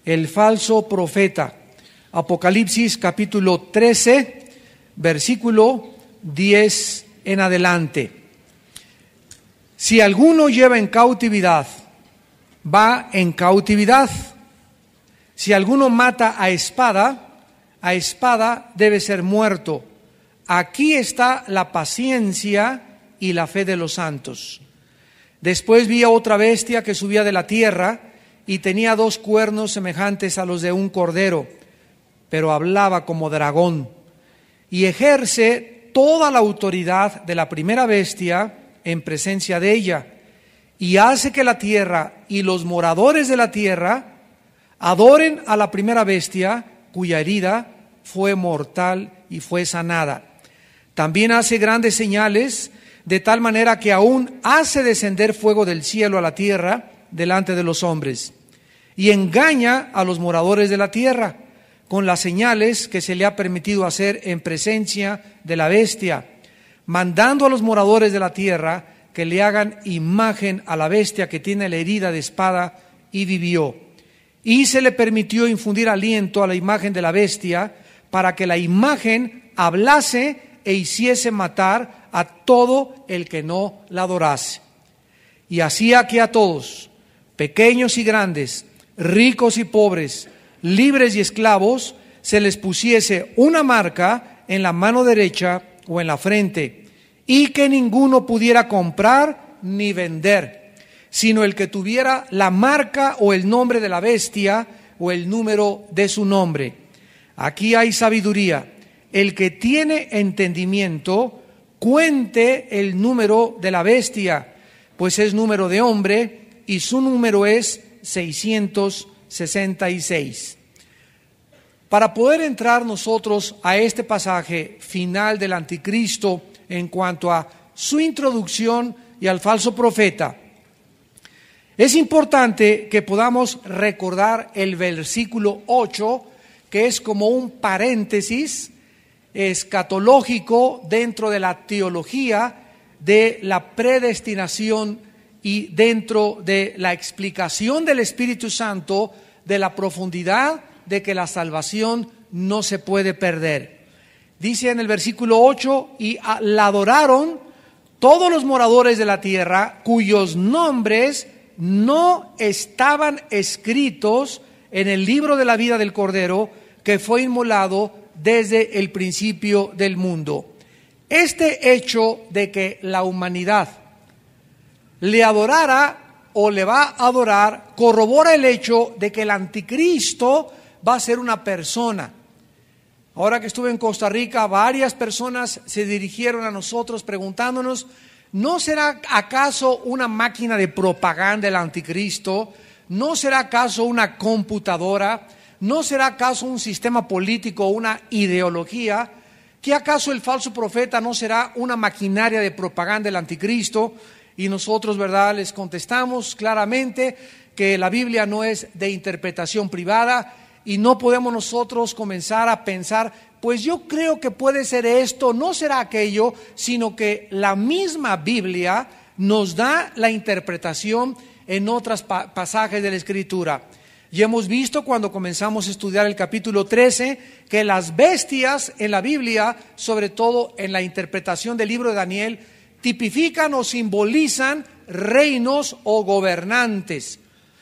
el falso profeta. Apocalipsis capítulo 13, versículo 10 en adelante. Si alguno lleva en cautividad, va en cautividad. Si alguno mata a espada debe ser muerto. Aquí está la paciencia y la fe de los santos. Después vi a otra bestia que subía de la tierra y tenía 2 cuernos semejantes a los de un cordero, pero hablaba como dragón y ejerce toda la autoridad de la primera bestia en presencia de ella, y hace que la tierra y los moradores de la tierra adoren a la primera bestia, cuya herida fue mortal y fue sanada. También hace grandes señales, de tal manera que aún hace descender fuego del cielo a la tierra delante de los hombres, y engaña a los moradores de la tierra con las señales que se le ha permitido hacer en presencia de la bestia, mandando a los moradores de la tierra que le hagan imagen a la bestia que tiene la herida de espada y vivió. Y se le permitió infundir aliento a la imagen de la bestia, para que la imagen hablase e hiciese matar a todo el que no la adorase. Y hacía que a todos, pequeños y grandes, ricos y pobres, libres y esclavos, se les pusiese una marca en la mano derecha o en la frente, y que ninguno pudiera comprar ni vender, sino el que tuviera la marca o el nombre de la bestia o el número de su nombre. Aquí hay sabiduría. El que tiene entendimiento, cuente el número de la bestia, pues es número de hombre y su número es 666. Para poder entrar nosotros a este pasaje final del anticristo en cuanto a su introducción y al falso profeta, es importante que podamos recordar el versículo 8, que es como un paréntesis escatológico dentro de la teología de la predestinación y dentro de la explicación del Espíritu Santo de la profundidad de que la salvación no se puede perder. Dice en el versículo 8, y la adoraron todos los moradores de la tierra, cuyos nombres no estaban escritos en el libro de la vida del Cordero, que fue inmolado desde el principio del mundo. Este hecho de que la humanidad le adorara o le va a adorar corrobora el hecho de que el anticristo va a ser una persona. Ahora que estuve en Costa Rica, varias personas se dirigieron a nosotros preguntándonos, ¿no será acaso una máquina de propaganda el anticristo? ¿No será acaso una computadora? ¿No será acaso un sistema político o una ideología? ¿Qué acaso el falso profeta no será una maquinaria de propaganda del anticristo? Y nosotros, ¿verdad?, les contestamos claramente que la Biblia no es de interpretación privada y no podemos nosotros comenzar a pensar, pues yo creo que puede ser esto, no será aquello, sino que la misma Biblia nos da la interpretación en otros pasajes de la Escritura. Y hemos visto cuando comenzamos a estudiar el capítulo 13 que las bestias en la Biblia, sobre todo en la interpretación del libro de Daniel, tipifican o simbolizan reinos o gobernantes.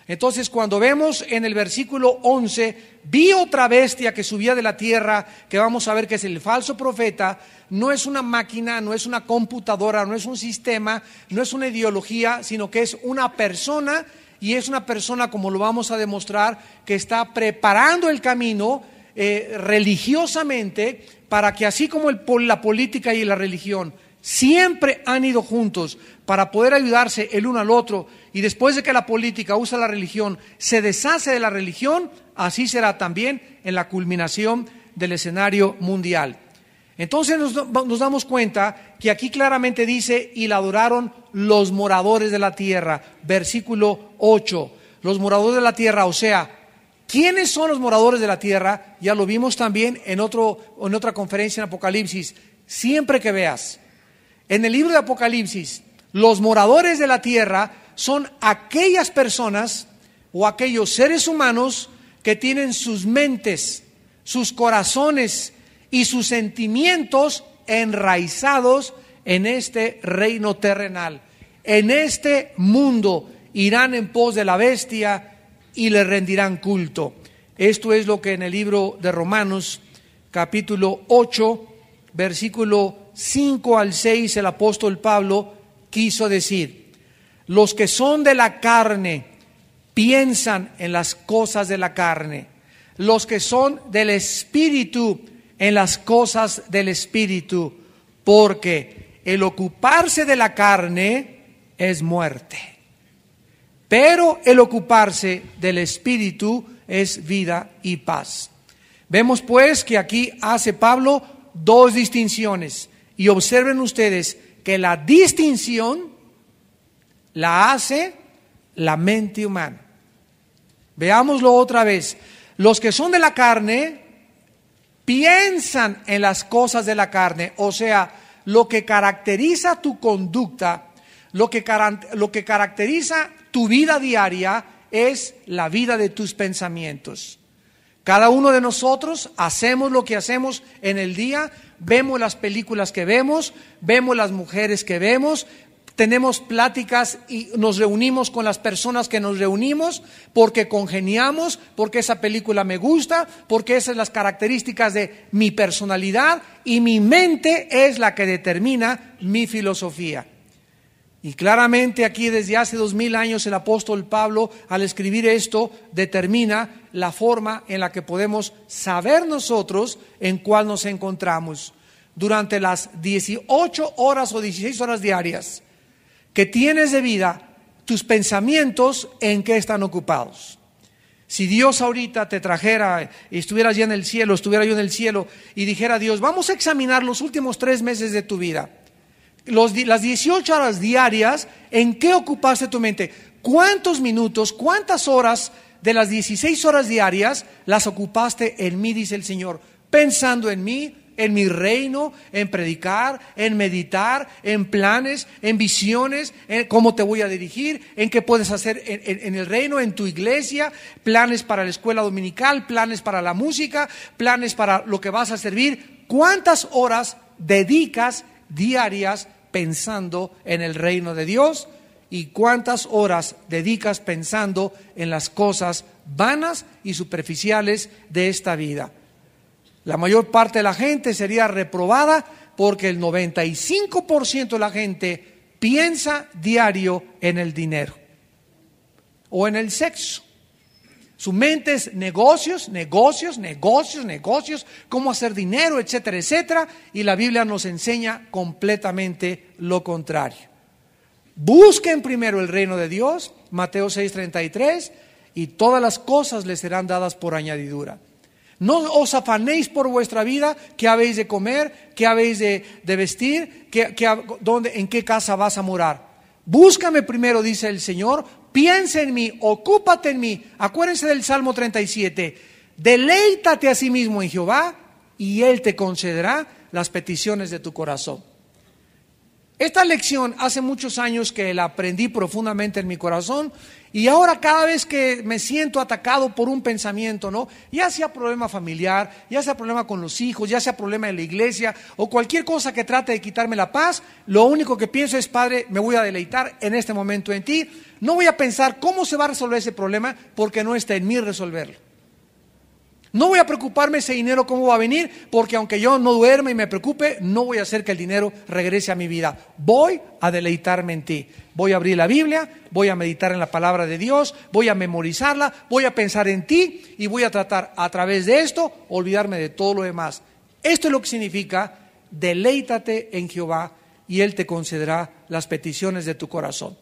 Entonces, cuando vemos en el versículo 11, vi otra bestia que subía de la tierra, que vamos a ver que es el falso profeta, no es una máquina, no es una computadora, no es un sistema, no es una ideología, sino que es una persona, y es una persona, como lo vamos a demostrar, que está preparando el camino religiosamente, para que así como la política y la religión siempre han ido juntos para poder ayudarse el uno al otro, y después de que la política usa la religión, se deshace de la religión, así será también en la culminación del escenario mundial. Entonces nos damos cuenta que aquí claramente dice, y la adoraron los moradores de la tierra, versículo 8, los moradores de la tierra, o sea, ¿quiénes son los moradores de la tierra? Ya lo vimos también en otra conferencia en Apocalipsis. Siempre que veas en el libro de Apocalipsis, los moradores de la tierra son aquellas personas o aquellos seres humanos que tienen sus mentes, sus corazones y sus sentimientos enraizados en este reino terrenal. En este mundo irán en pos de la bestia y le rendirán culto. Esto es lo que en el libro de Romanos, capítulo 8, versículo 5 al 6, el apóstol Pablo quiso decir: los que son de la carne piensan en las cosas de la carne, los que son del Espíritu en las cosas del Espíritu, porque el ocuparse de la carne es muerte, pero el ocuparse del Espíritu es vida y paz. Vemos pues que aquí hace Pablo dos distinciones, y observen ustedes que la distinción la hace la mente humana. Veámoslo otra vez. Los que son de la carne piensan en las cosas de la carne, o sea, lo que caracteriza tu conducta, lo que caracteriza tu vida diaria es la vida de tus pensamientos. Cada uno de nosotros hacemos lo que hacemos en el día, vemos las películas que vemos las mujeres que vemos, tenemos pláticas y nos reunimos con las personas que nos reunimos porque congeniamos, porque esa película me gusta, porque esas son las características de mi personalidad, y mi mente es la que determina mi filosofía. Y claramente aquí desde hace 2000 años el apóstol Pablo, al escribir esto, determina la forma en la que podemos saber nosotros en cuál nos encontramos. Durante las 18 horas o 16 horas diarias que tienes de vida, tus pensamientos, ¿en qué están ocupados? Si Dios ahorita te trajera y estuvieras ya en el cielo, estuviera yo en el cielo y dijera a Dios: vamos a examinar los últimos 3 meses de tu vida, las 18 horas diarias, ¿en qué ocupaste tu mente? ¿Cuántos minutos, cuántas horas de las 16 horas diarias las ocupaste en mí, dice el Señor? Pensando en mí, en mi reino, en predicar, en meditar, en planes, en visiones, en cómo te voy a dirigir, en qué puedes hacer en el reino, en tu iglesia, planes para la escuela dominical, planes para la música, planes para lo que vas a servir. ¿Cuántas horas dedicas diarias pensando en el reino de Dios? ¿Y cuántas horas dedicas pensando en las cosas vanas y superficiales de esta vida? La mayor parte de la gente sería reprobada porque el 95% de la gente piensa diario en el dinero o en el sexo. Su mente es negocios, cómo hacer dinero, etcétera, etcétera. Y la Biblia nos enseña completamente lo contrario. Busquen primero el reino de Dios, Mateo 6:33, y todas las cosas les serán dadas por añadidura. No os afanéis por vuestra vida, qué habéis de comer, qué habéis de vestir, en qué casa vas a morar. Búscame primero, dice el Señor, piensa en mí, ocúpate en mí. Acuérdense del Salmo 37, deleítate a sí mismo en Jehová y Él te concederá las peticiones de tu corazón. Esta lección hace muchos años que la aprendí profundamente en mi corazón, y ahora cada vez que me siento atacado por un pensamiento, ¿no?, ya sea problema familiar, ya sea problema con los hijos, ya sea problema en la iglesia o cualquier cosa que trate de quitarme la paz, lo único que pienso es: Padre, me voy a deleitar en este momento en ti. No voy a pensar cómo se va a resolver ese problema, porque no está en mí resolverlo. No voy a preocuparme ese dinero cómo va a venir, porque aunque yo no duerma y me preocupe, no voy a hacer que el dinero regrese a mi vida. Voy a deleitarme en ti. Voy a abrir la Biblia, voy a meditar en la palabra de Dios, voy a memorizarla, voy a pensar en ti y voy a tratar a través de esto olvidarme de todo lo demás. Esto es lo que significa: deleítate en Jehová y Él te concederá las peticiones de tu corazón.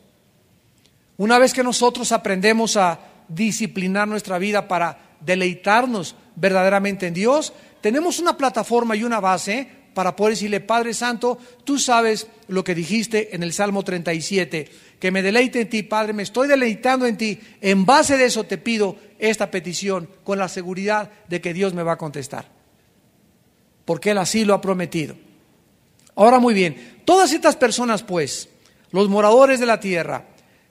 Una vez que nosotros aprendemos a disciplinar nuestra vida para deleitarnos verdaderamente en Dios, tenemos una plataforma y una base para poder decirle: Padre Santo, tú sabes lo que dijiste en el Salmo 37, que me deleite en ti. Padre, me estoy deleitando en ti. En base de eso te pido esta petición, con la seguridad de que Dios me va a contestar, porque Él así lo ha prometido. Ahora, muy bien, todas estas personas, pues, los moradores de la tierra,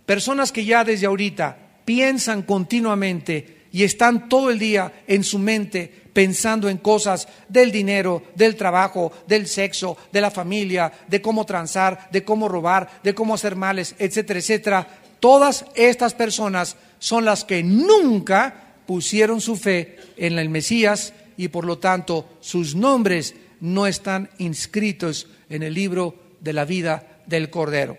personas que ya desde ahorita piensan continuamente y están todo el día en su mente pensando en cosas del dinero, del trabajo, del sexo, de la familia, de cómo transar, de cómo robar, de cómo hacer males, etcétera, etcétera. Todas estas personas son las que nunca pusieron su fe en el Mesías y por lo tanto sus nombres no están inscritos en el libro de la vida del Cordero.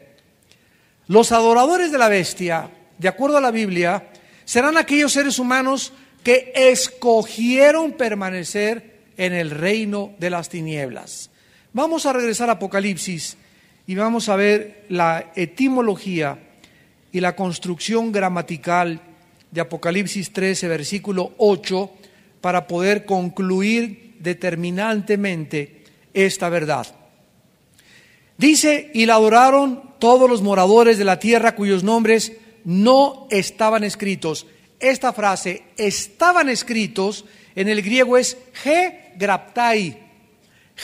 Los adoradores de la bestia, de acuerdo a la Biblia, serán aquellos seres humanos que escogieron permanecer en el reino de las tinieblas. Vamos a regresar a Apocalipsis y vamos a ver la etimología y la construcción gramatical de Apocalipsis 13, versículo 8, para poder concluir determinantemente esta verdad. Dice: y la adoraron todos los moradores de la tierra cuyos nombres no estaban escritos. Esta frase, estaban escritos, en el griego es he graptai.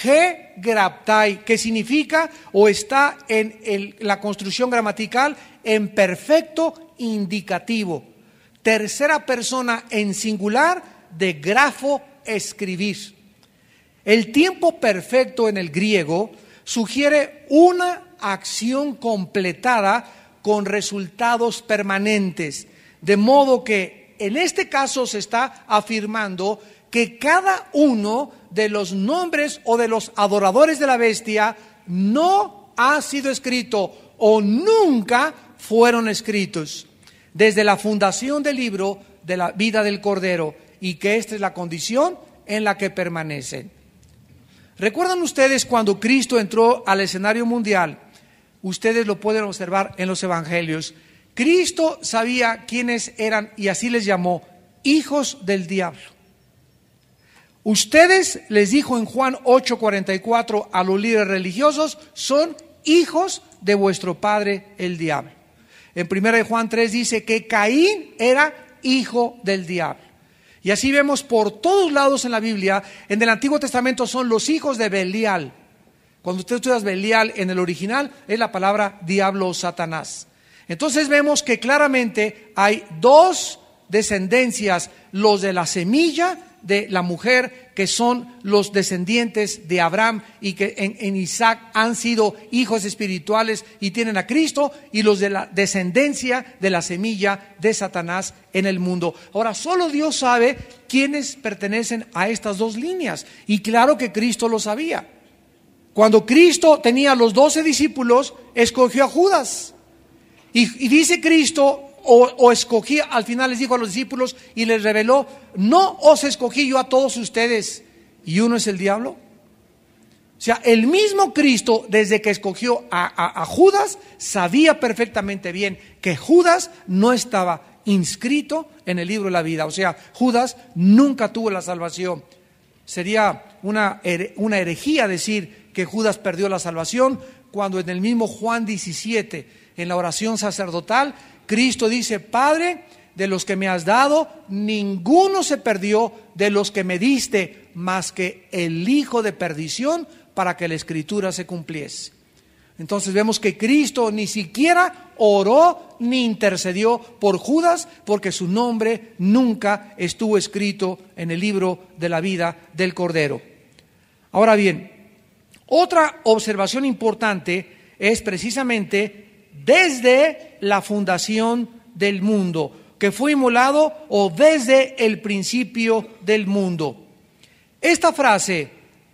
He graptai, que significa o está en la construcción gramatical en perfecto indicativo. Tercera persona en singular de grafo, escribir. El tiempo perfecto en el griego sugiere una acción completada con resultados permanentes, de modo que en este caso se está afirmando que cada uno de los nombres o de los adoradores de la bestia no ha sido escrito o nunca fueron escritos desde la fundación del libro de la vida del Cordero, y que esta es la condición en la que permanecen. ¿Recuerdan ustedes cuando Cristo entró al escenario mundial? Ustedes lo pueden observar en los evangelios. Cristo sabía quiénes eran y así les llamó hijos del diablo. Ustedes, les dijo en Juan 8:44 a los líderes religiosos, son hijos de vuestro padre el diablo. En 1 Juan 3 dice que Caín era hijo del diablo. Y así vemos por todos lados en la Biblia. En el Antiguo Testamento son los hijos de Belial. Cuando usted estudia Belial en el original es la palabra diablo o Satanás. Entonces vemos que claramente hay dos descendencias, los de la semilla de la mujer, que son los descendientes de Abraham y que en Isaac han sido hijos espirituales y tienen a Cristo, y los de la descendencia de la semilla de Satanás en el mundo. Ahora, solo Dios sabe quiénes pertenecen a estas dos líneas, y claro que Cristo lo sabía. Cuando Cristo tenía los 12 discípulos, escogió a Judas, y dice Cristo, o escogí, al final les dijo a los discípulos y les reveló: no os escogí yo a todos ustedes, y uno es el diablo. O sea, el mismo Cristo, desde que escogió a Judas, sabía perfectamente bien que Judas no estaba inscrito en el libro de la vida. O sea, Judas nunca tuvo la salvación. Sería una herejía decir que Judas perdió la salvación, cuando en el mismo Juan 17, en la oración sacerdotal, Cristo dice: Padre, de los que me has dado, ninguno se perdió de los que me diste, más que el hijo de perdición, para que la escritura se cumpliese. Entonces vemos que Cristo ni siquiera oró ni intercedió por Judas, porque su nombre nunca estuvo escrito en el libro de la vida del Cordero. Ahora bien, otra observación importante es precisamente desde la fundación del mundo, que fue inmolado, o desde el principio del mundo. Esta frase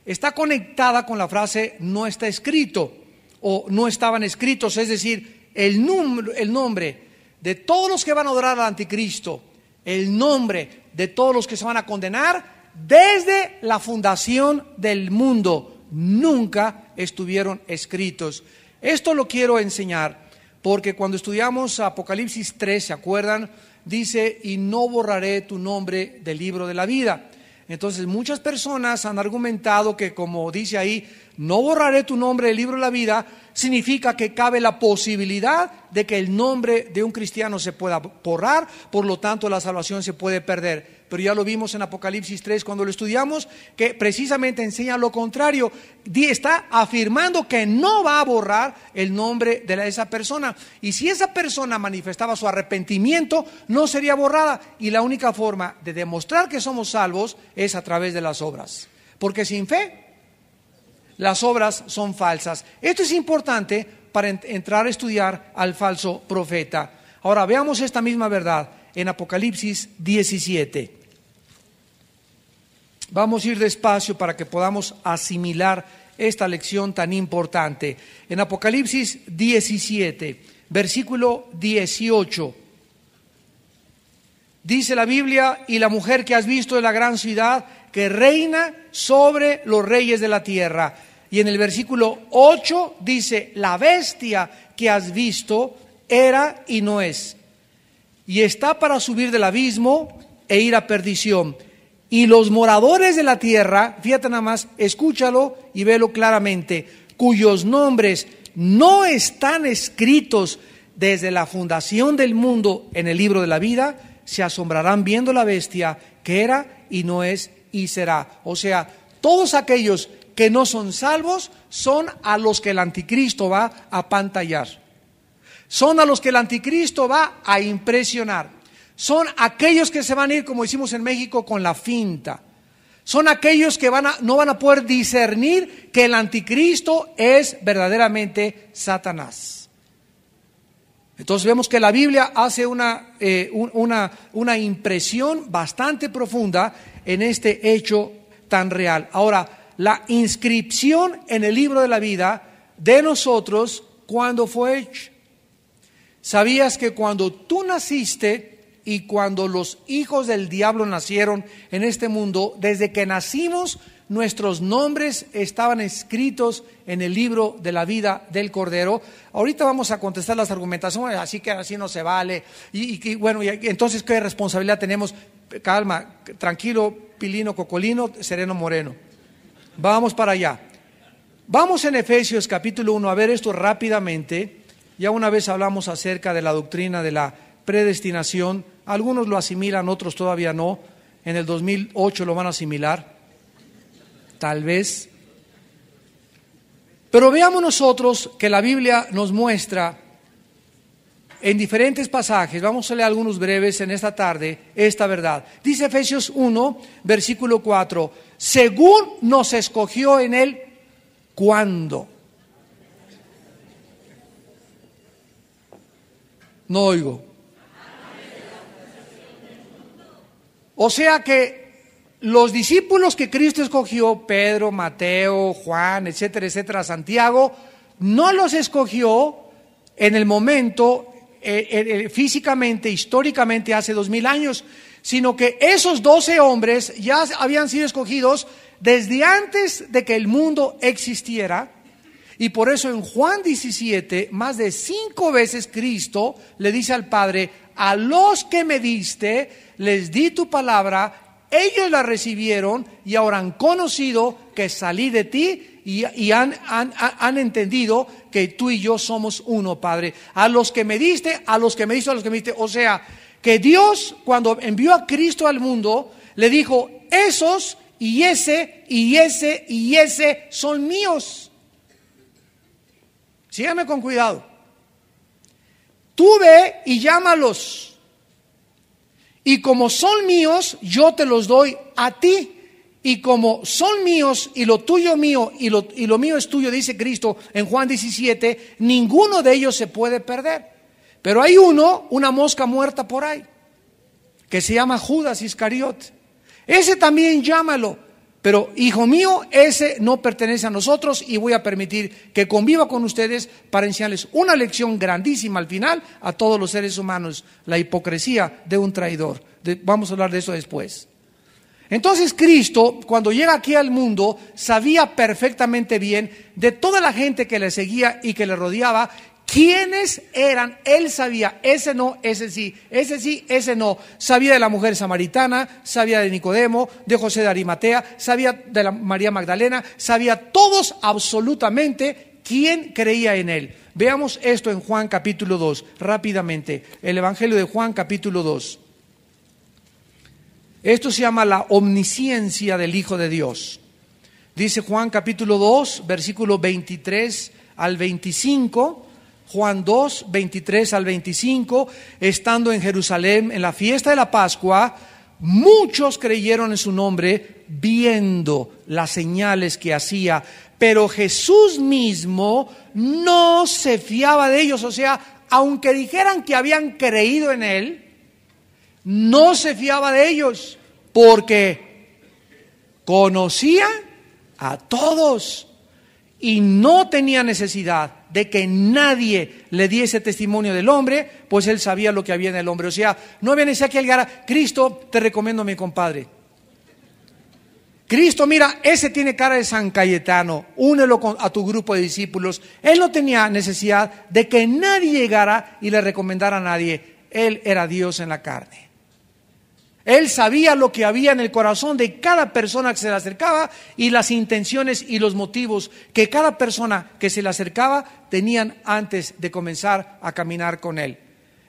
está conectada con la frase no está escrito o no estaban escritos, es decir, el nombre de todos los que van a adorar al anticristo, el nombre de todos los que se van a condenar desde la fundación del mundo, nunca estuvieron escritos. Esto lo quiero enseñar porque cuando estudiamos Apocalipsis 3, ¿se acuerdan? Dice: y no borraré tu nombre del libro de la vida. Entonces muchas personas han argumentado que, como dice ahí, no borraré tu nombre del libro de la vida, significa que cabe la posibilidad de que el nombre de un cristiano se pueda borrar, por lo tanto la salvación se puede perder. Pero ya lo vimos en Apocalipsis 3 cuando lo estudiamos, que precisamente enseña lo contrario. Está afirmando que no va a borrar el nombre de esa persona. Y si esa persona manifestaba su arrepentimiento, no sería borrada. Y la única forma de demostrar que somos salvos es a través de las obras. Porque sin fe, las obras son falsas. Esto es importante para entrar a estudiar al falso profeta. Ahora veamos esta misma verdad en Apocalipsis 17. Vamos a ir despacio para que podamos asimilar esta lección tan importante. En Apocalipsis 17, versículo 18, dice la Biblia: y la mujer que has visto es la gran ciudad que reina sobre los reyes de la tierra. Y en el versículo 8 dice: la bestia que has visto era y no es, y está para subir del abismo e ir a perdición. Y los moradores de la tierra, fíjate nada más, escúchalo y velo claramente, cuyos nombres no están escritos desde la fundación del mundo en el libro de la vida, se asombrarán viendo la bestia que era y no es y será. O sea, todos aquellos que no son salvos son a los que el anticristo va a apantallar. Son a los que el anticristo va a impresionar. Son aquellos que se van a ir, como decimos en México, con la finta. Son aquellos que no van a poder discernir que el anticristo es verdaderamente Satanás. Entonces vemos que la Biblia hace una impresión bastante profunda en este hecho tan real. Ahora, la inscripción en el libro de la vida de nosotros, ¿cuándo fue hecha? ¿Sabías que cuando tú naciste y cuando los hijos del diablo nacieron en este mundo, desde que nacimos, nuestros nombres estaban escritos en el libro de la vida del Cordero? Ahorita vamos a contestar las argumentaciones, así que así no se vale. Y bueno, entonces, ¿qué responsabilidad tenemos? Calma, tranquilo, Pilino, Cocolino, Sereno, Moreno. Vamos para allá. Vamos en Efesios capítulo 1 a ver esto rápidamente. Ya una vez hablamos acerca de la doctrina de la predestinación. Algunos lo asimilan, otros todavía no. En el 2008 lo van a asimilar, tal vez. Pero veamos nosotros que la Biblia nos muestra en diferentes pasajes. Vamos a leer algunos breves en esta tarde, esta verdad. Dice Efesios 1, versículo 4, según nos escogió en él, ¿cuándo? No oigo. O sea que los discípulos que Cristo escogió, Pedro, Mateo, Juan, etcétera, etcétera, Santiago, no los escogió en el momento, físicamente, históricamente, hace 2000 años, sino que esos 12 hombres ya habían sido escogidos desde antes de que el mundo existiera. Y por eso en Juan 17, más de 5 veces Cristo le dice al Padre: a los que me diste, les di tu palabra, ellos la recibieron y ahora han conocido que salí de ti y han entendido que tú y yo somos uno, Padre. A los que me diste, a los que me diste, a los que me diste. O sea, que Dios, cuando envió a Cristo al mundo, le dijo: esos y ese y ese y ese son míos. Síganme con cuidado. Tú ve y llámalos. Y como son míos, yo te los doy a ti. Y como son míos y lo tuyo mío y lo mío es tuyo, dice Cristo en Juan 17, ninguno de ellos se puede perder. Pero hay una mosca muerta por ahí, que se llama Judas Iscariote. Ese también llámalo. Pero, hijo mío, ese no pertenece a nosotros y voy a permitir que conviva con ustedes para enseñarles una lección grandísima al final a todos los seres humanos: la hipocresía de un traidor. Vamos a hablar de eso después. Entonces Cristo, cuando llega aquí al mundo, sabía perfectamente bien de toda la gente que le seguía y que le rodeaba quiénes eran. Él sabía, ese no, ese sí, ese no. Sabía de la mujer samaritana, sabía de Nicodemo, de José de Arimatea, sabía de la María Magdalena, sabía todos absolutamente quién creía en él. Veamos esto en Juan capítulo 2, rápidamente. El Evangelio de Juan capítulo 2. Esto se llama la omnisciencia del Hijo de Dios. Dice Juan capítulo 2, versículo 23 al 25. Juan 2, 23 al 25. Estando en Jerusalén en la fiesta de la Pascua, muchos creyeron en su nombre, viendo las señales que hacía. Pero Jesús mismo no se fiaba de ellos. O sea, aunque dijeran que habían creído en él, no se fiaba de ellos, porque conocía a todos y no tenía necesidad de que nadie le diese testimonio del hombre, pues él sabía lo que había en el hombre. O sea, no había necesidad que él dijera: Cristo, te recomiendo a mi compadre. Cristo, mira, ese tiene cara de San Cayetano, únelo a tu grupo de discípulos. Él no tenía necesidad de que nadie llegara y le recomendara a nadie. Él era Dios en la carne. Él sabía lo que había en el corazón de cada persona que se le acercaba y las intenciones y los motivos que cada persona que se le acercaba tenían antes de comenzar a caminar con él.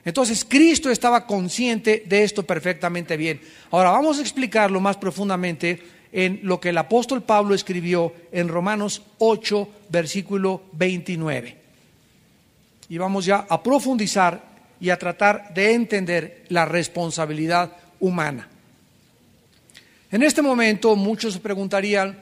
Entonces Cristo estaba consciente de esto perfectamente bien. Ahora vamos a explicarlo más profundamente en lo que el apóstol Pablo escribió en Romanos 8, versículo 29. Y vamos ya a profundizar y a tratar de entender la responsabilidad humana. En este momento muchos se preguntarían,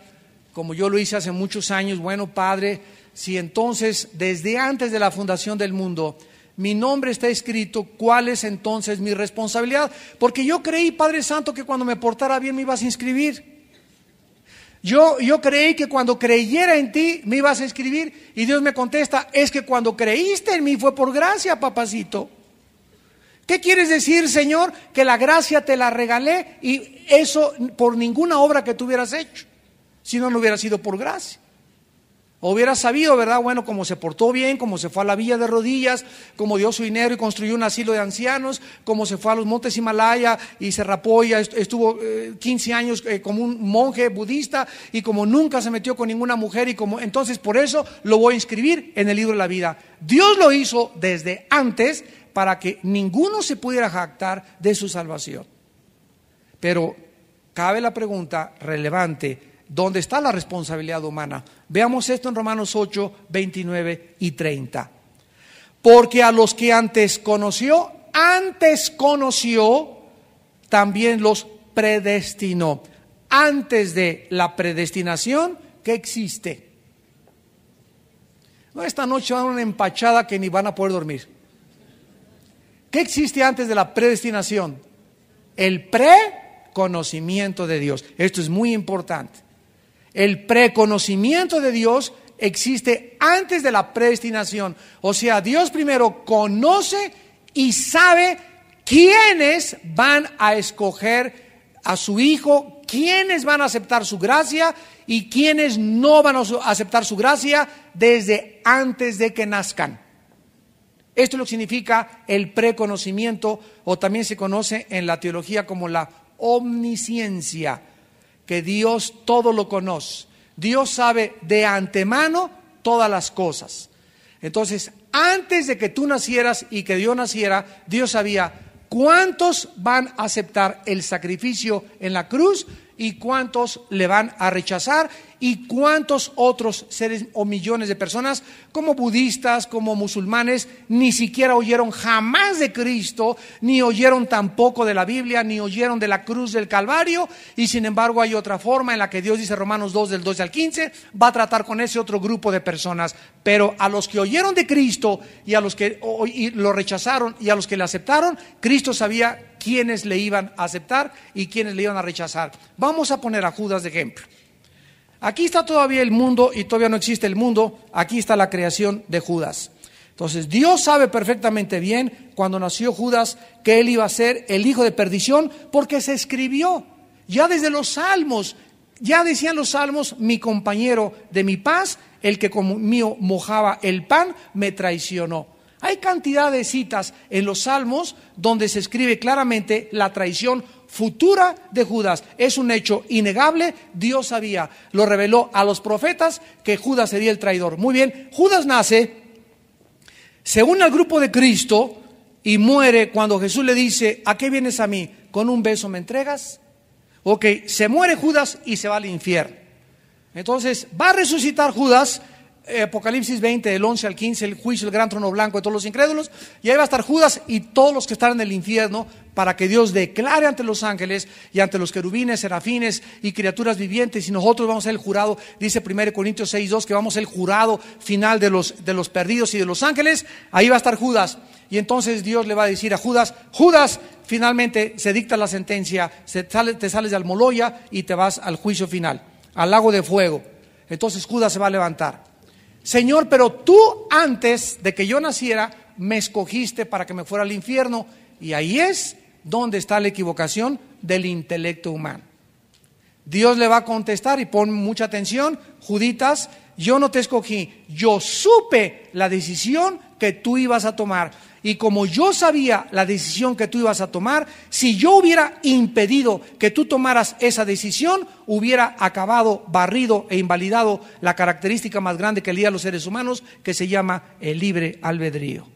como yo lo hice hace muchos años: bueno, Padre, si entonces desde antes de la fundación del mundo mi nombre está escrito, ¿cuál es entonces mi responsabilidad? Porque yo creí, Padre Santo, que cuando me portara bien me ibas a inscribir. Yo creí que cuando creyera en ti me ibas a inscribir, y Dios me contesta: es que cuando creíste en mí fue por gracia, papacito. ¿Qué quieres decir, Señor? Que la gracia te la regalé, y eso por ninguna obra que tú hubieras hecho, si no, no hubiera sido por gracia. O hubieras sabido, ¿verdad? Bueno, como se portó bien, como se fue a la villa de rodillas, como dio su dinero y construyó un asilo de ancianos, como se fue a los montes Himalaya y se rapó y estuvo 15 años como un monje budista, y como nunca se metió con ninguna mujer, y como entonces por eso lo voy a inscribir en el libro de la vida. Dios lo hizo desde antes para que ninguno se pudiera jactar de su salvación. Pero cabe la pregunta relevante: ¿dónde está la responsabilidad humana? Veamos esto en Romanos 8, 29 y 30. Porque a los que antes conoció, también los predestinó. Antes de la predestinación, ¿qué existe? No, esta noche van a una empachada que ni van a poder dormir. ¿Qué existe antes de la predestinación? El preconocimiento de Dios. Esto es muy importante. El preconocimiento de Dios existe antes de la predestinación. O sea, Dios primero conoce y sabe quiénes van a escoger a su Hijo, quiénes van a aceptar su gracia y quiénes no van a aceptar su gracia desde antes de que nazcan. Esto es lo que significa el preconocimiento, o también se conoce en la teología como la omnisciencia, que Dios todo lo conoce. Dios sabe de antemano todas las cosas. Entonces, antes de que tú nacieras y que Dios naciera, Dios sabía cuántos van a aceptar el sacrificio en la cruz y cuántos le van a rechazar, y cuántos otros seres o millones de personas, como budistas, como musulmanes, ni siquiera oyeron jamás de Cristo, ni oyeron tampoco de la Biblia, ni oyeron de la cruz del Calvario. Y sin embargo hay otra forma en la que Dios dice, Romanos 2 del 12 al 15, va a tratar con ese otro grupo de personas. Pero a los que oyeron de Cristo y a los que lo rechazaron y a los que le aceptaron, Cristo sabía quiénes le iban a aceptar y quiénes le iban a rechazar. Vamos a poner a Judas de ejemplo. Aquí está todavía el mundo y todavía no existe el mundo. Aquí está la creación de Judas. Entonces Dios sabe perfectamente bien cuando nació Judas que él iba a ser el hijo de perdición, porque se escribió ya desde los Salmos. Ya decían los salmos, mi compañero de mi paz, el que conmigo mojaba el pan, me traicionó. Hay cantidad de citas en los salmos donde se escribe claramente la traición futura de Judas. Es un hecho innegable. Dios sabía, lo reveló a los profetas que Judas sería el traidor. Muy bien, Judas nace, se une al grupo de Cristo y muere cuando Jesús le dice, ¿a qué vienes a mí? ¿Con un beso me entregas? Ok, se muere Judas y se va al infierno. Entonces va a resucitar Judas, Apocalipsis 20, del 11 al 15, el juicio, el gran trono blanco de todos los incrédulos, y ahí va a estar Judas y todos los que están en el infierno, para que Dios declare ante los ángeles y ante los querubines, serafines y criaturas vivientes, y nosotros vamos a ser el jurado. Dice 1 Corintios 6:2 que vamos a ser el jurado final de los perdidos y de los ángeles. Ahí va a estar Judas, y entonces Dios le va a decir a Judas, Judas, finalmente se dicta la sentencia, te sales de Almoloya y te vas al juicio final, al lago de fuego. Entonces Judas se va a levantar. Señor, pero tú antes de que yo naciera me escogiste para que me fuera al infierno. Y ahí es donde está la equivocación del intelecto humano. Dios le va a contestar, y pon mucha atención, Juditas, yo no te escogí, yo supe la decisión que tú ibas a tomar. Y como yo sabía la decisión que tú ibas a tomar, si yo hubiera impedido que tú tomaras esa decisión, hubiera acabado, barrido e invalidado la característica más grande que lía a los seres humanos, que se llama el libre albedrío.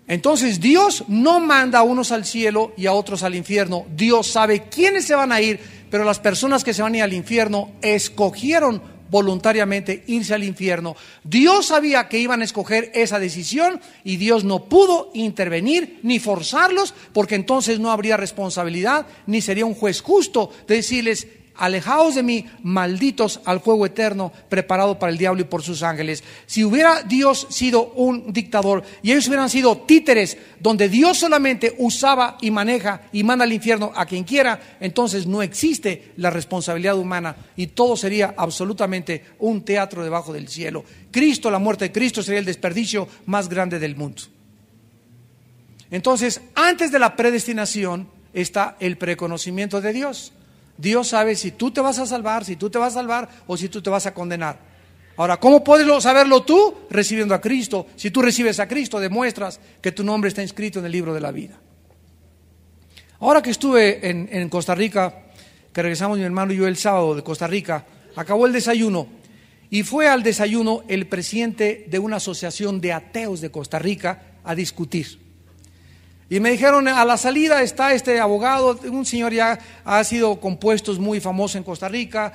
Entonces Dios no manda a unos al cielo y a otros al infierno. Dios sabe quiénes se van a ir, pero las personas que se van a ir al infierno escogieron voluntariamente irse al infierno. Dios sabía que iban a escoger esa decisión y Dios no pudo intervenir ni forzarlos, porque entonces no habría responsabilidad ni sería un juez justo de decirles, alejaos de mí, malditos, al fuego eterno preparado para el diablo y por sus ángeles. Si hubiera Dios sido un dictador y ellos hubieran sido títeres donde Dios solamente usaba y maneja y manda al infierno a quien quiera, entonces no existe la responsabilidad humana y todo sería absolutamente un teatro debajo del cielo. Cristo, la muerte de Cristo, sería el desperdicio más grande del mundo. Entonces, antes de la predestinación está el preconocimiento de Dios. Dios sabe si tú te vas a salvar, o si tú te vas a condenar. Ahora, ¿cómo puedes saberlo tú? Recibiendo a Cristo. Si tú recibes a Cristo, demuestras que tu nombre está inscrito en el libro de la vida. Ahora que estuve en Costa Rica, que regresamos mi hermano y yo el sábado de Costa Rica, acabó el desayuno y fue al desayuno el presidente de una asociación de ateos de Costa Rica a discutir. Y me dijeron, a la salida está este abogado, un señor ya ha sido con puestos muy famoso en Costa Rica,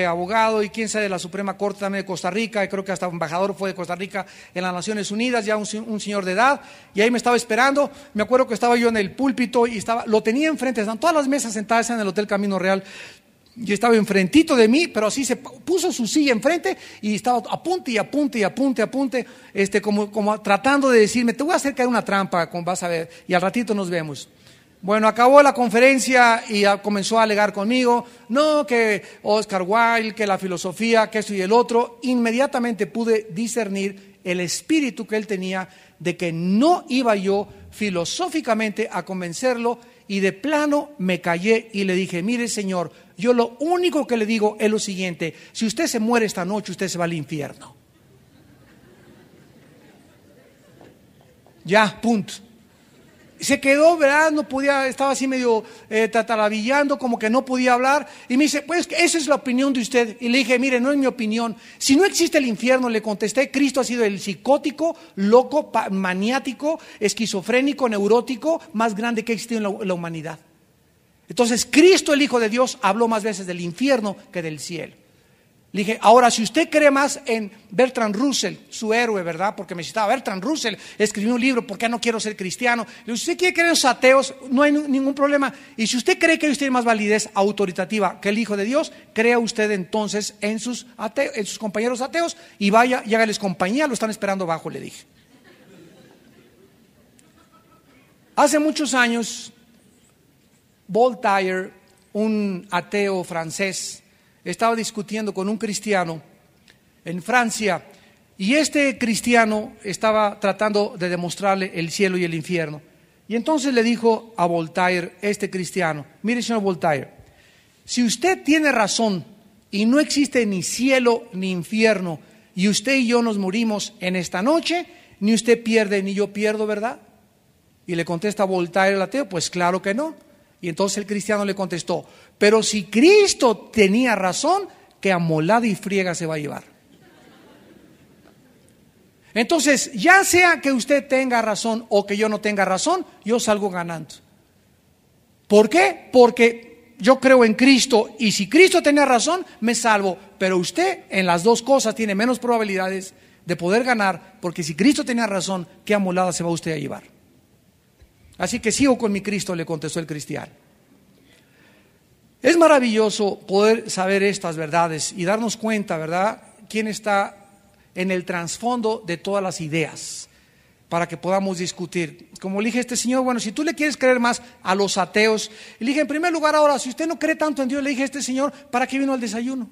abogado, y quién sabe, de la Suprema Corte también de Costa Rica, y creo que hasta embajador fue de Costa Rica en las Naciones Unidas, ya un señor de edad, y ahí me estaba esperando. Me acuerdo que estaba yo en el púlpito y lo tenía enfrente, están todas las mesas sentadas en el Hotel Camino Real, y estaba enfrentito de mí, pero así se puso su silla enfrente y estaba apunte, como tratando de decirme, te voy a hacer caer una trampa, como vas a ver, y al ratito nos vemos. Bueno, acabó la conferencia y comenzó a alegar conmigo, no, que Oscar Wilde, que la filosofía, que esto y el otro. Inmediatamente pude discernir el espíritu que él tenía de que no iba yo filosóficamente a convencerlo, y de plano me callé y le dije, mire señor, yo lo único que le digo es lo siguiente, si usted se muere esta noche, usted se va al infierno. Ya, punto. Se quedó, ¿verdad? No podía, estaba así medio tatarabillando, como que no podía hablar. Y me dice, pues esa es la opinión de usted. Y le dije, mire, no es mi opinión. Si no existe el infierno, le contesté, Cristo ha sido el psicótico, loco, maniático, esquizofrénico, neurótico más grande que ha existido en la humanidad. Entonces, Cristo, el Hijo de Dios, habló más veces del infierno que del cielo. Le dije, ahora si usted cree más en Bertrand Russell, su héroe, ¿verdad? Porque me citaba, Bertrand Russell escribió un libro, ¿por qué no quiero ser cristiano? Le digo, si usted quiere creer en los ateos, no hay ningún problema. Y si usted cree que ellos tienen más validez autoritativa que el Hijo de Dios, crea usted entonces en sus compañeros ateos y vaya y hágales compañía, lo están esperando abajo, le dije. Hace muchos años, Voltaire, un ateo francés, estaba discutiendo con un cristiano en Francia, y este cristiano estaba tratando de demostrarle el cielo y el infierno. Y entonces le dijo a Voltaire, este cristiano: mire, señor Voltaire, si usted tiene razón y no existe ni cielo ni infierno, y usted y yo nos morimos en esta noche, ni usted pierde ni yo pierdo, ¿verdad? Y le contesta Voltaire el ateo: pues claro que no. Y entonces el cristiano le contestó: pero si Cristo tenía razón, que amolada y friega se va a llevar. Entonces, ya sea que usted tenga razón o que yo no tenga razón, yo salgo ganando. ¿Por qué? Porque yo creo en Cristo, y si Cristo tenía razón, me salvo. Pero usted en las dos cosas tiene menos probabilidades de poder ganar, porque si Cristo tenía razón, ¿qué amolada se va usted a llevar? Así que sigo con mi Cristo, le contestó el cristiano. Es maravilloso poder saber estas verdades y darnos cuenta, ¿verdad?, quién está en el trasfondo de todas las ideas, para que podamos discutir. Como le dije a este señor: bueno, si tú le quieres creer más a los ateos, le dije, en primer lugar, ahora, si usted no cree tanto en Dios, le dije a este señor: ¿para qué vino al desayuno?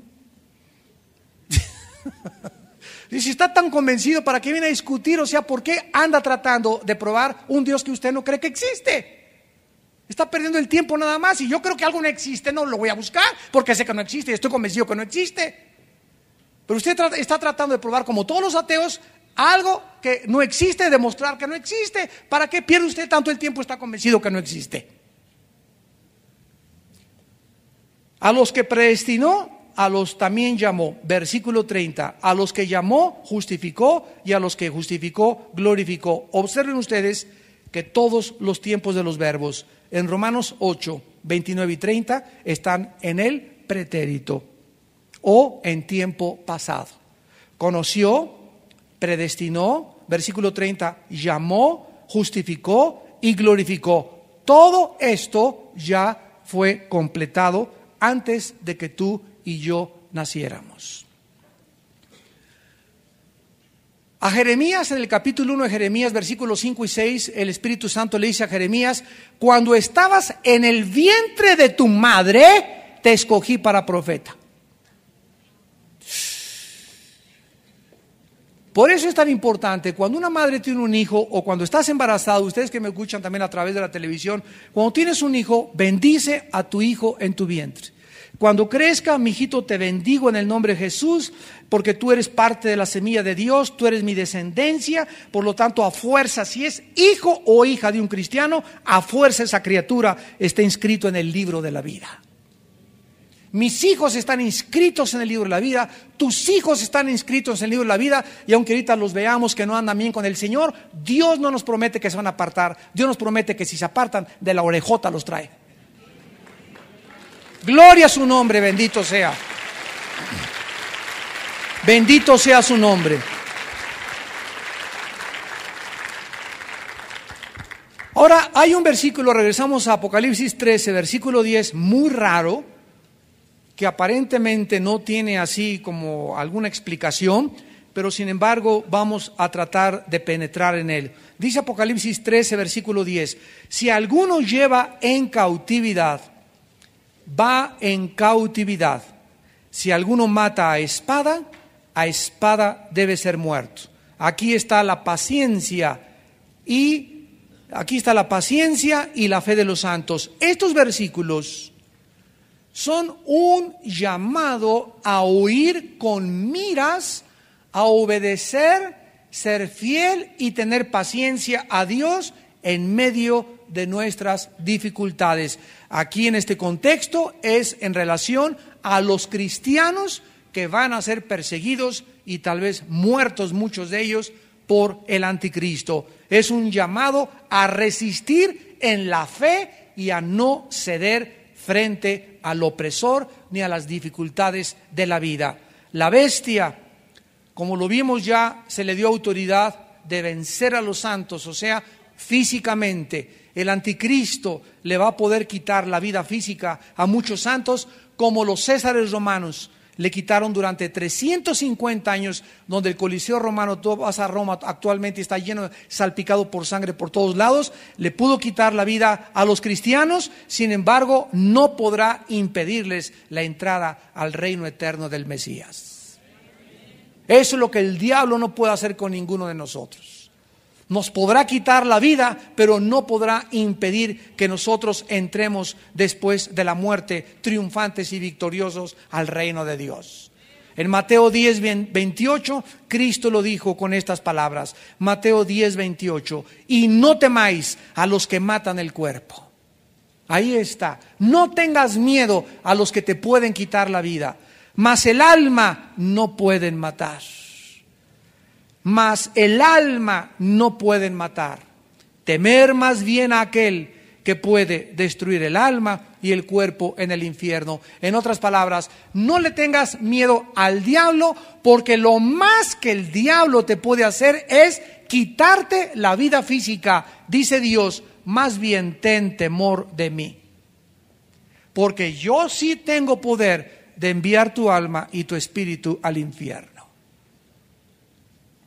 Y si está tan convencido, ¿para qué viene a discutir? O sea, ¿por qué anda tratando de probar un Dios que usted no cree que existe? Está perdiendo el tiempo nada más. Y yo creo que algo no existe, no lo voy a buscar, porque sé que no existe y estoy convencido que no existe. Pero usted está tratando de probar, como todos los ateos, algo que no existe, demostrar que no existe. ¿Para qué pierde usted tanto el tiempo? Está convencido que no existe. A los que predestinó, a los también llamó. Versículo 30. A los que llamó, justificó, y a los que justificó, glorificó. Observen ustedes que todos los tiempos de los verbos en Romanos 8, 29 y 30 están en el pretérito o en tiempo pasado. Conoció, predestinó, versículo 30, llamó, justificó y glorificó. Todo esto ya fue completado antes de que tú y yo naciéramos. A Jeremías, en el capítulo 1 de Jeremías, versículos 5 y 6, el Espíritu Santo le dice a Jeremías: cuando estabas en el vientre de tu madre, te escogí para profeta. Por eso es tan importante, cuando una madre tiene un hijo, o cuando estás embarazado, ustedes que me escuchan también a través de la televisión, cuando tienes un hijo, bendice a tu hijo en tu vientre. Cuando crezca, mi hijito, te bendigo en el nombre de Jesús, porque tú eres parte de la semilla de Dios, tú eres mi descendencia. Por lo tanto, a fuerza, si es hijo o hija de un cristiano, a fuerza esa criatura está inscrito en el libro de la vida. Mis hijos están inscritos en el libro de la vida, tus hijos están inscritos en el libro de la vida, y aunque ahorita los veamos que no andan bien con el Señor, Dios no nos promete que se van a apartar. Dios nos promete que si se apartan, de la orejota los trae. Gloria a su nombre, bendito sea. Bendito sea su nombre. Ahora hay un versículo, regresamos a Apocalipsis 13, versículo 10, muy raro, que aparentemente no tiene así como alguna explicación, pero sin embargo vamos a tratar de penetrar en él. Dice Apocalipsis 13, versículo 10: si alguno lleva en cautividad, va en cautividad. Si alguno mata a espada debe ser muerto. Aquí está la paciencia y la fe de los santos. Estos versículos son un llamado a oír con miras, a obedecer, ser fiel y tener paciencia a Dios en medio de nuestras dificultades. Aquí en este contexto es en relación a los cristianos que van a ser perseguidos y tal vez muertos muchos de ellos por el anticristo. Es un llamado a resistir en la fe y a no ceder frente al opresor ni a las dificultades de la vida. La bestia, como lo vimos ya, se le dio autoridad de vencer a los santos, o sea, físicamente. El anticristo le va a poder quitar la vida física a muchos santos, como los césares romanos le quitaron durante 350 años, donde el Coliseo romano, tú vas a Roma actualmente, está lleno, salpicado por sangre por todos lados. Le pudo quitar la vida a los cristianos, sin embargo, no podrá impedirles la entrada al reino eterno del Mesías. Eso es lo que el diablo no puede hacer con ninguno de nosotros. Nos podrá quitar la vida, pero no podrá impedir que nosotros entremos después de la muerte triunfantes y victoriosos al reino de Dios. En Mateo 10:28, Cristo lo dijo con estas palabras. Mateo 10:28. Y no temáis a los que matan el cuerpo. Ahí está. No tengas miedo a los que te pueden quitar la vida, mas el alma no pueden matar. Mas el alma no pueden matar. Temer más bien a aquel que puede destruir el alma y el cuerpo en el infierno. En otras palabras, no le tengas miedo al diablo, porque lo más que el diablo te puede hacer es quitarte la vida física. Dice Dios, más bien ten temor de mí, porque yo sí tengo poder de enviar tu alma y tu espíritu al infierno.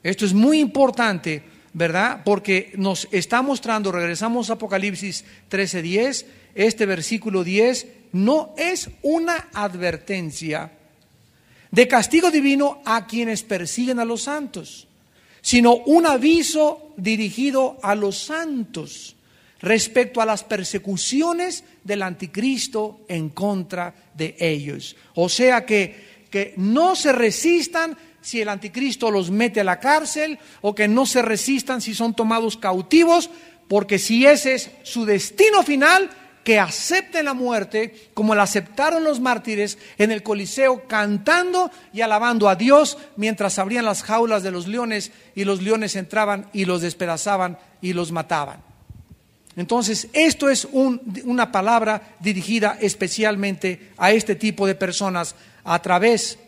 Esto es muy importante, ¿verdad? Porque nos está mostrando, regresamos a Apocalipsis 13:10, este versículo 10 no es una advertencia de castigo divino a quienes persiguen a los santos, sino un aviso dirigido a los santos respecto a las persecuciones del anticristo en contra de ellos. O sea que no se resistan si el anticristo los mete a la cárcel, o que no se resistan si son tomados cautivos, porque si ese es su destino final, que acepten la muerte como la aceptaron los mártires en el Coliseo, cantando y alabando a Dios mientras abrían las jaulas de los leones y los leones entraban y los despedazaban y los mataban. Entonces, esto es una palabra dirigida especialmente a este tipo de personas. A través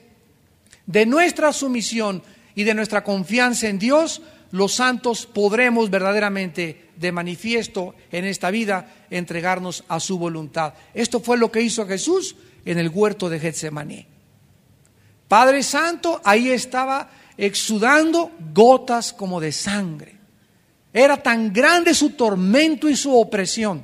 de nuestra sumisión y de nuestra confianza en Dios, los santos podremos verdaderamente, de manifiesto en esta vida, entregarnos a su voluntad. Esto fue lo que hizo Jesús en el huerto de Getsemaní. Padre Santo ahí estaba exudando gotas como de sangre. Era tan grande su tormento y su opresión,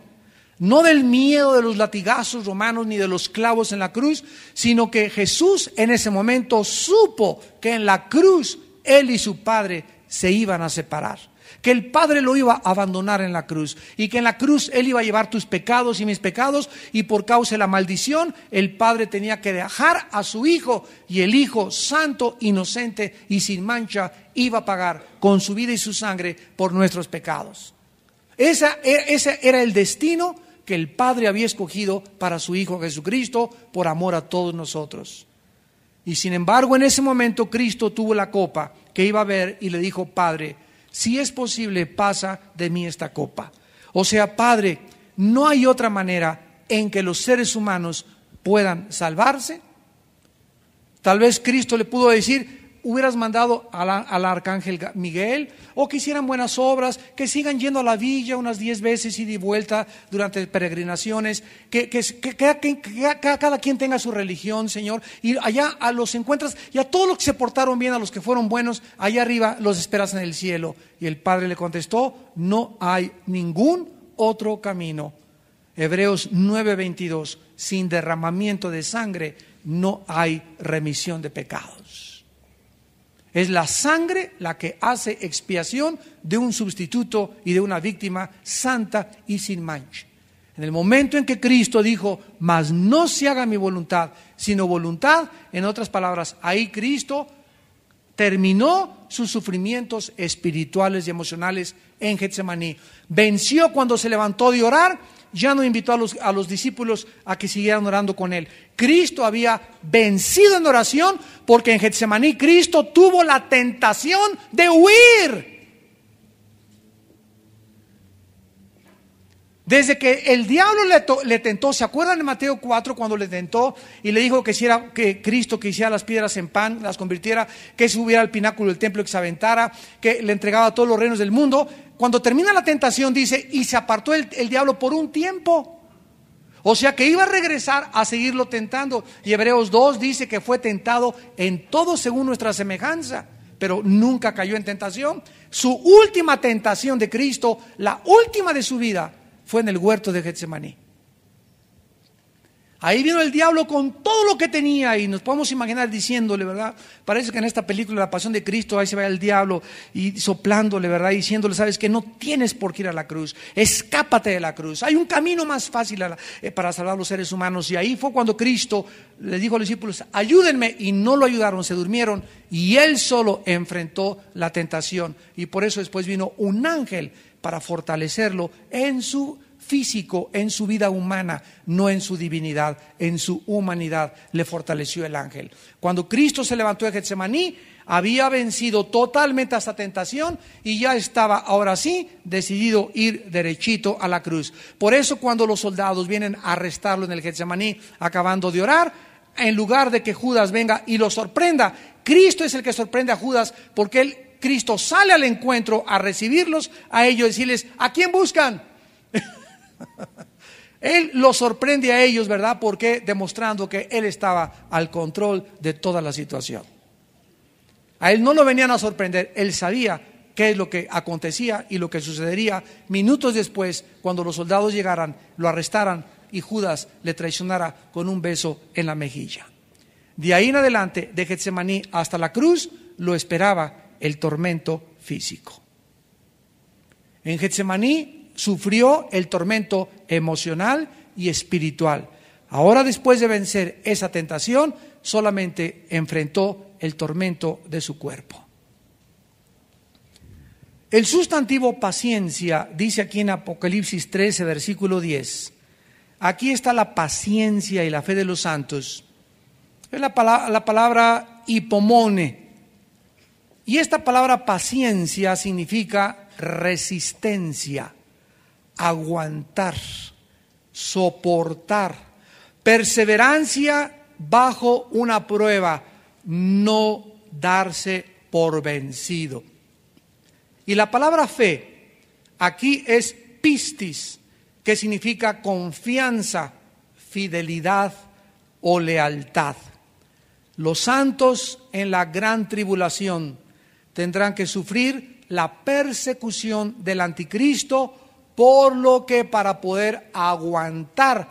no del miedo de los latigazos romanos ni de los clavos en la cruz, sino que Jesús en ese momento supo que en la cruz Él y su Padre se iban a separar, que el Padre lo iba a abandonar en la cruz, y que en la cruz Él iba a llevar tus pecados y mis pecados, y por causa de la maldición el Padre tenía que dejar a su Hijo, y el Hijo santo, inocente y sin mancha iba a pagar con su vida y su sangre por nuestros pecados. Ese era el destino que el Padre había escogido para su Hijo Jesucristo por amor a todos nosotros. Y sin embargo, en ese momento Cristo tuvo la copa que iba a ver y le dijo: Padre, si es posible, pasa de mí esta copa. O sea, Padre, no hay otra manera en que los seres humanos puedan salvarse. Tal vez Cristo le pudo decir: hubieras mandado al arcángel Miguel, o que hicieran buenas obras, que sigan yendo a la villa unas 10 veces y de vuelta durante peregrinaciones, que cada quien tenga su religión, Señor, y allá a los encuentras, y a todos los que se portaron bien, a los que fueron buenos, allá arriba los esperas en el cielo. Y el Padre le contestó: no hay ningún otro camino. Hebreos 9:22, sin derramamiento de sangre no hay remisión de pecados. Es la sangre la que hace expiación de un sustituto y de una víctima santa y sin mancha. En el momento en que Cristo dijo: mas no se haga mi voluntad, sino voluntad, en otras palabras, ahí Cristo terminó sus sufrimientos espirituales y emocionales en Getsemaní. Venció cuando se levantó de orar. Ya no invitó a los discípulos a que siguieran orando con él. Cristo había vencido en oración, porque en Getsemaní Cristo tuvo la tentación de huir. Desde que el diablo le tentó, ¿se acuerdan de Mateo 4 cuando le tentó y le dijo que Cristo que hiciera las piedras en pan, las convirtiera, que subiera al pináculo del templo y que se aventara, que le entregaba todos los reinos del mundo? Cuando termina la tentación dice: y se apartó el diablo por un tiempo. O sea que iba a regresar a seguirlo tentando. Y Hebreos 2 dice que fue tentado en todo según nuestra semejanza, pero nunca cayó en tentación. Su última tentación de Cristo, la última de su vida, fue en el huerto de Getsemaní. Ahí vino el diablo con todo lo que tenía y nos podemos imaginar diciéndole, ¿verdad? Parece que en esta película La Pasión de Cristo ahí se ve el diablo y soplándole, ¿verdad? Y diciéndole, sabes que no tienes por qué ir a la cruz, escápate de la cruz. Hay un camino más fácil para salvar a los seres humanos. Y ahí fue cuando Cristo le dijo a los discípulos, ayúdenme, y no lo ayudaron, se durmieron y él solo enfrentó la tentación. Y por eso después vino un ángel para fortalecerlo en su físico, en su vida humana, no en su divinidad, en su humanidad le fortaleció el ángel. Cuando Cristo se levantó de Getsemaní, había vencido totalmente a esta tentación y ya estaba ahora sí decidido ir derechito a la cruz. Por eso cuando los soldados vienen a arrestarlo en el Getsemaní, acabando de orar, en lugar de que Judas venga y lo sorprenda, Cristo es el que sorprende a Judas, porque Cristo sale al encuentro a recibirlos, a ellos, decirles, ¿a quién buscan? Él los sorprende a ellos, ¿verdad? Porque demostrando que él estaba al control de toda la situación. A él no lo venían a sorprender, él sabía qué es lo que acontecía y lo que sucedería minutos después cuando los soldados llegaran, lo arrestaran y Judas le traicionara con un beso en la mejilla. De ahí en adelante, de Getsemaní hasta la cruz, lo esperaba el tormento físico. En Getsemaní sufrió el tormento emocional y espiritual. Ahora, después de vencer esa tentación, solamente enfrentó el tormento de su cuerpo. El sustantivo paciencia dice aquí en Apocalipsis 13, versículo 10. Aquí está la paciencia y la fe de los santos. Es la palabra hipomone. Y esta palabra paciencia significa resistencia, aguantar, soportar, perseverancia bajo una prueba, no darse por vencido. Y la palabra fe aquí es pistis, que significa confianza, fidelidad o lealtad. Los santos en la gran tribulación tendrán que sufrir la persecución del anticristo, por lo que para poder aguantar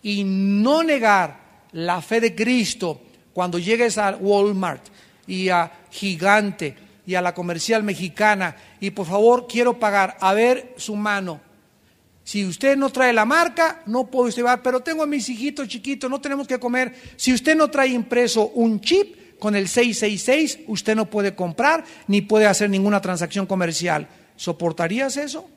y no negar la fe de Cristo, cuando llegues a Walmart y a Gigante y a la Comercial Mexicana y por favor quiero pagar, a ver su mano. Si usted no trae la marca, no puedo llevar, pero tengo a mis hijitos chiquitos, no tenemos que comer. Si usted no trae impreso un chip con el 666, usted no puede comprar ni puede hacer ninguna transacción comercial. ¿Soportarías eso?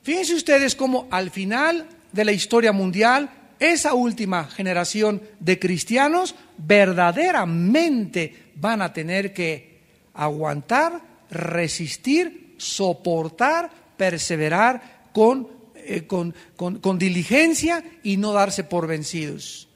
Fíjense ustedes cómo al final de la historia mundial, esa última generación de cristianos verdaderamente van a tener que aguantar, resistir, soportar, perseverar con diligencia y no darse por vencidos.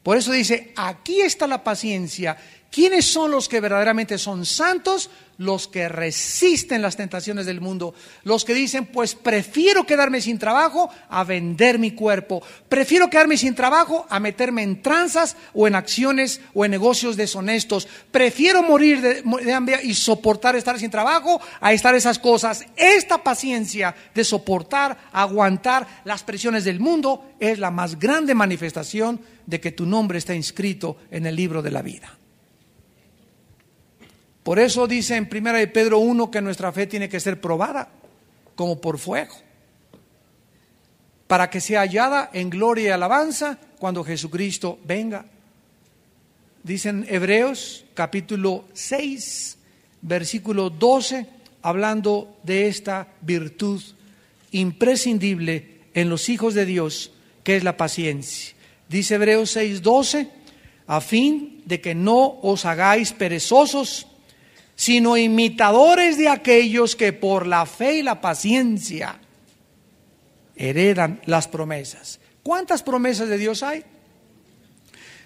Por eso dice, aquí está la paciencia. ¿Quiénes son los que verdaderamente son santos? Los que resisten las tentaciones del mundo, los que dicen, pues prefiero quedarme sin trabajo a vender mi cuerpo, prefiero quedarme sin trabajo a meterme en tranzas o en acciones o en negocios deshonestos, prefiero morir de hambre y soportar estar sin trabajo a estar esas cosas. Esta paciencia de soportar, aguantar las presiones del mundo es la más grande manifestación de que tu nombre está inscrito en el libro de la vida. Por eso dice en 1 de Pedro 1 que nuestra fe tiene que ser probada como por fuego, para que sea hallada en gloria y alabanza cuando Jesucristo venga. Dicen Hebreos capítulo 6, versículo 12, hablando de esta virtud imprescindible en los hijos de Dios, que es la paciencia. Dice Hebreos 6, 12, a fin de que no os hagáis perezosos, sino imitadores de aquellos que por la fe y la paciencia heredan las promesas. ¿Cuántas promesas de Dios hay?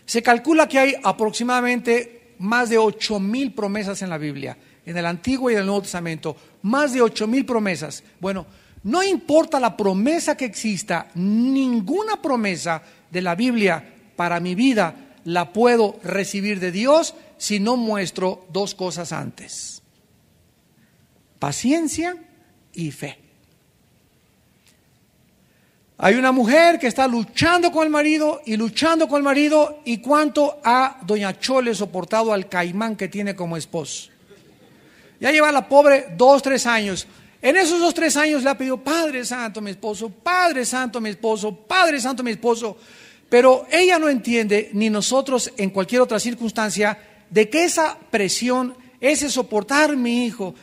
Se calcula que hay aproximadamente más de 8,000 promesas en la Biblia, en el Antiguo y en el Nuevo Testamento, más de 8,000 promesas. Bueno, no importa la promesa que exista, ninguna promesa de la Biblia para mi vida la puedo recibir de Dios si no muestro dos cosas antes: paciencia y fe. Hay una mujer que está luchando con el marido y luchando con el marido, y cuánto ha doña Chole soportado al caimán que tiene como esposo. Ya lleva la pobre 2, 3 años. En esos 2, 3 años le ha pedido: Padre Santo mi esposo, Padre Santo mi esposo, Padre Santo mi esposo. Pero ella no entiende, ni nosotros en cualquier otra circunstancia, de que esa presión, ese soportar mi hijo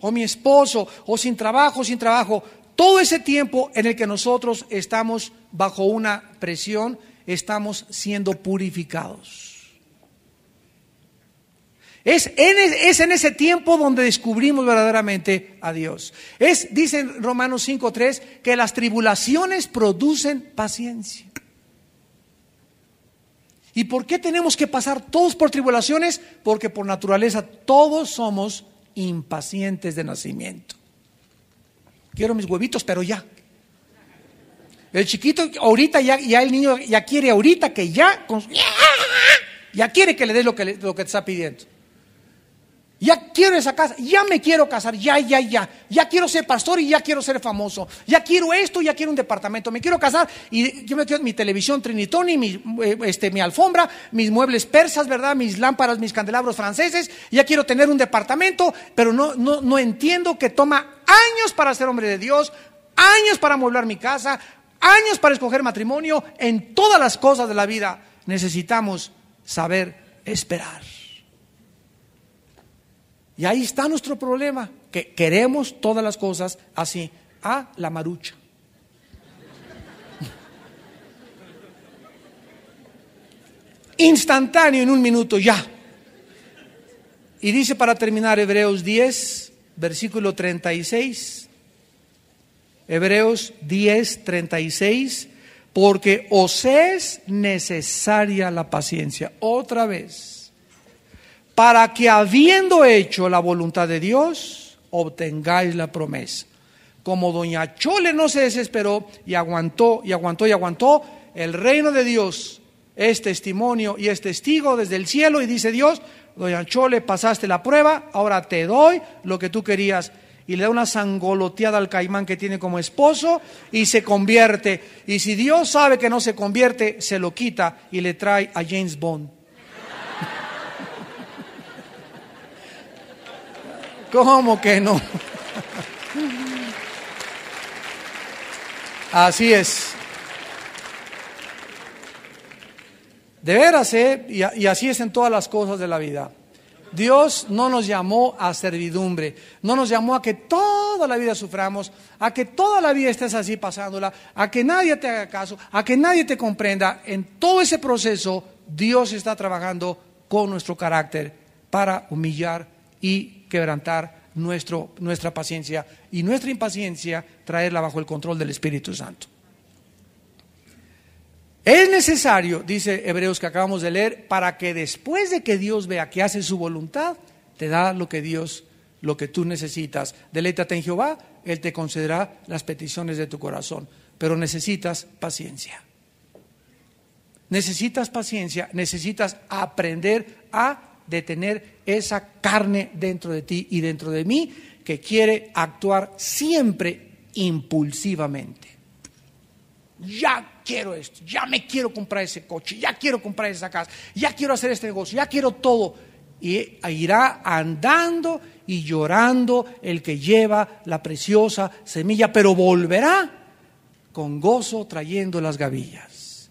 o mi esposo, o sin trabajo, todo ese tiempo en el que nosotros estamos bajo una presión, estamos siendo purificados. Es en ese tiempo donde descubrimos verdaderamente a Dios. Dice en Romanos 5:3 que las tribulaciones producen paciencia. ¿Y por qué tenemos que pasar todos por tribulaciones? Porque por naturaleza todos somos impacientes de nacimiento. Quiero mis huevitos, pero ya. El chiquito ahorita ya el niño ya quiere ahorita que ya quiere que le des lo que te está pidiendo. Ya quiero esa casa, ya me quiero casar, ya quiero ser pastor y ya quiero ser famoso, ya quiero esto, ya quiero un departamento, me quiero casar y yo me quiero mi televisión Trinitoni, mi alfombra, mis muebles persas, ¿verdad? Mis lámparas, mis candelabros franceses, ya quiero tener un departamento, pero no entiendo que toma años para ser hombre de Dios, años para amueblar mi casa, años para escoger matrimonio. En todas las cosas de la vida necesitamos saber esperar. Y ahí está nuestro problema, que queremos todas las cosas así, a la marucha. Instantáneo, en un minuto, ya. Y dice para terminar Hebreos 10, versículo 36. Hebreos 10, 36. Porque os es necesaria la paciencia. Otra vez. Para que habiendo hecho la voluntad de Dios, obtengáis la promesa. Como doña Chole no se desesperó y aguantó, el reino de Dios es testimonio y es testigo desde el cielo, y dice Dios: doña Chole, pasaste la prueba, ahora te doy lo que tú querías. Y le da una sangoloteada al caimán que tiene como esposo y se convierte. Y si Dios sabe que no se convierte, se lo quita y le trae a James Bond. ¿Cómo que no? Así es. De veras, y así es en todas las cosas de la vida. Dios no nos llamó a servidumbre, no nos llamó a que toda la vida suframos, a que toda la vida estés así pasándola, a que nadie te haga caso, a que nadie te comprenda. En todo ese proceso, Dios está trabajando con nuestro carácter para humillar y quebrantar nuestra paciencia, y nuestra impaciencia traerla bajo el control del Espíritu Santo. Es necesario, dice Hebreos que acabamos de leer, para que después de que Dios vea que hace su voluntad, te da lo que tú necesitas. Deleítate en Jehová, Él te concederá las peticiones de tu corazón. Pero necesitas paciencia. Necesitas paciencia, necesitas aprender a detener esa carne dentro de ti y dentro de mí, que quiere actuar siempre impulsivamente. Ya quiero esto, ya me quiero comprar ese coche, ya quiero comprar esa casa, ya quiero hacer este negocio, ya quiero todo. Y irá andando y llorando el que lleva la preciosa semilla, pero volverá con gozo trayendo las gavillas.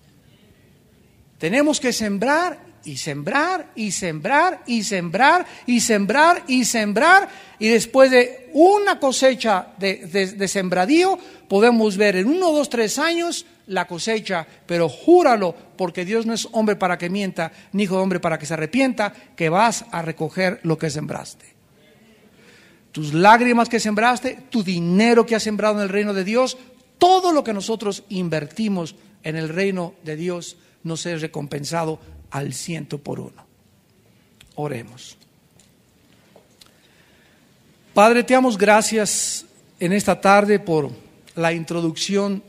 Tenemos que sembrar y sembrar y sembrar y sembrar y sembrar y sembrar, y después de una cosecha de sembradío podemos ver en 1, 2, 3 años la cosecha. Pero júralo, porque Dios no es hombre para que mienta, ni hijo de hombre para que se arrepienta, que vas a recoger lo que sembraste. Tus lágrimas que sembraste, tu dinero que has sembrado en el reino de Dios, todo lo que nosotros invertimos en el reino de Dios nos es recompensado al 100%. Oremos. Padre, te damos gracias en esta tarde por la introducción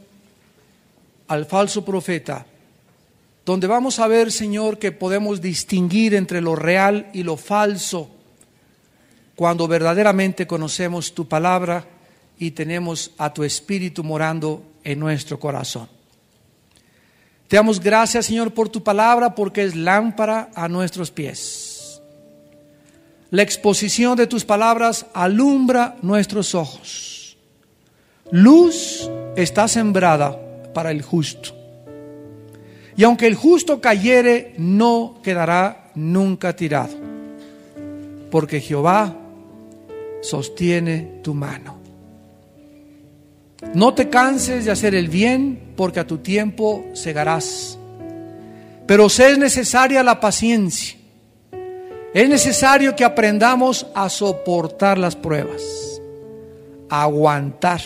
al falso profeta, donde vamos a ver, Señor, que podemos distinguir entre lo real y lo falso cuando verdaderamente conocemos tu palabra y tenemos a tu Espíritu morando en en nuestro corazón. Te damos gracias, Señor, por tu palabra, porque es lámpara a nuestros pies. La exposición de tus palabras alumbra nuestros ojos. Luz está sembrada para el justo. Y aunque el justo cayere, no quedará nunca tirado, porque Jehová sostiene tu mano. No te canses de hacer el bien, porque a tu tiempo segarás. Pero es necesaria la paciencia. Es necesario que aprendamos a soportar las pruebas, a aguantar,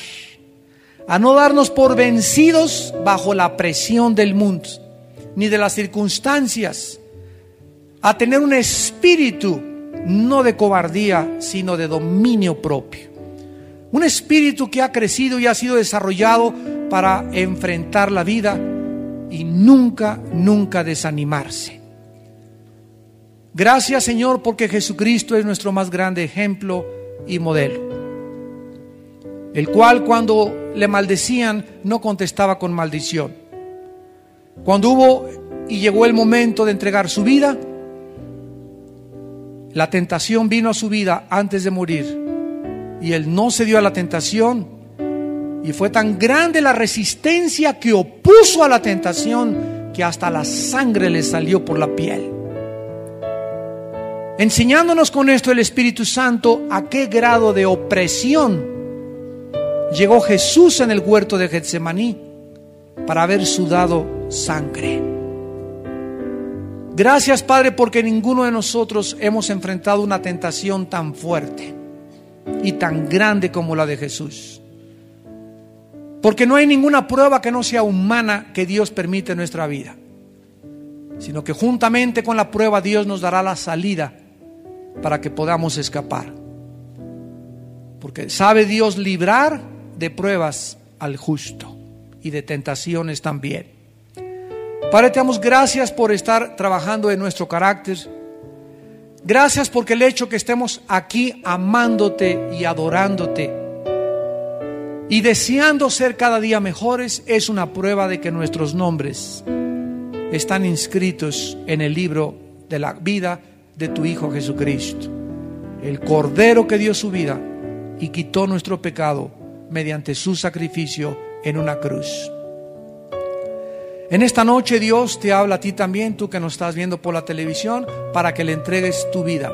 a no darnos por vencidos bajo la presión del mundo, ni de las circunstancias, a tener un espíritu no de cobardía, sino de dominio propio. Un espíritu que ha crecido y ha sido desarrollado para enfrentar la vida y nunca desanimarse. Gracias, Señor, porque Jesucristo es nuestro más grande ejemplo y modelo, el cual cuando le maldecían no contestaba con maldición. Cuando hubo y llegó el momento de entregar su vida, la tentación vino a su vida antes de morir. Y él no se dio a la tentación, y fue tan grande la resistencia que opuso a la tentación que hasta la sangre le salió por la piel. Enseñándonos con esto el Espíritu Santo a qué grado de opresión llegó Jesús en el huerto de Getsemaní para haber sudado sangre. Gracias, Padre, porque ninguno de nosotros hemos enfrentado una tentación tan fuerte y tan grande como la de Jesús, porque no hay ninguna prueba que no sea humana que Dios permite en nuestra vida, sino que juntamente con la prueba Dios nos dará la salida para que podamos escapar, porque sabe Dios librar de pruebas al justo y de tentaciones también. Padre, te damos gracias por estar trabajando en nuestro carácter. Gracias porque el hecho que estemos aquí amándote y adorándote y deseando ser cada día mejores es una prueba de que nuestros nombres están inscritos en el libro de la vida de tu Hijo Jesucristo, el Cordero que dio su vida y quitó nuestro pecado mediante su sacrificio en una cruz. En esta noche Dios te habla a ti también, tú que nos estás viendo por la televisión, para que le entregues tu vida,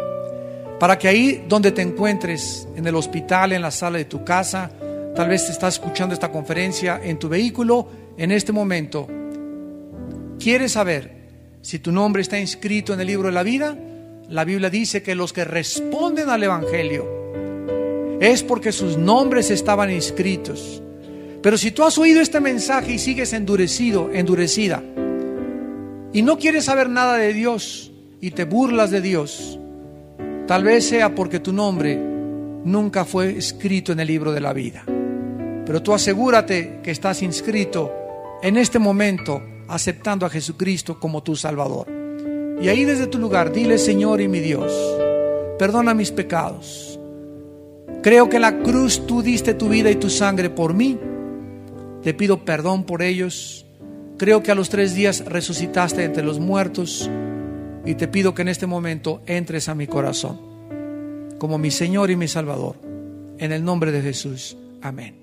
para que ahí donde te encuentres, en el hospital, en la sala de tu casa, tal vez te estás escuchando esta conferencia en tu vehículo, en este momento quieres saber si tu nombre está inscrito en el libro de la vida. La Biblia dice que los que responden al Evangelio es porque sus nombres estaban inscritos. Pero si tú has oído este mensaje y sigues endurecido, endurecida, y no quieres saber nada de Dios y te burlas de Dios, tal vez sea porque tu nombre nunca fue escrito en el libro de la vida. Pero tú asegúrate que estás inscrito en este momento, aceptando a Jesucristo como tu Salvador. Y ahí desde tu lugar dile: Señor y mi Dios, perdona mis pecados. Creo que en la cruz tú diste tu vida y tu sangre por mí. Te pido perdón por ellos. Creo que a los 3 días resucitaste entre los muertos, y te pido que en este momento entres a mi corazón como mi Señor y mi Salvador. En el nombre de Jesús. Amén.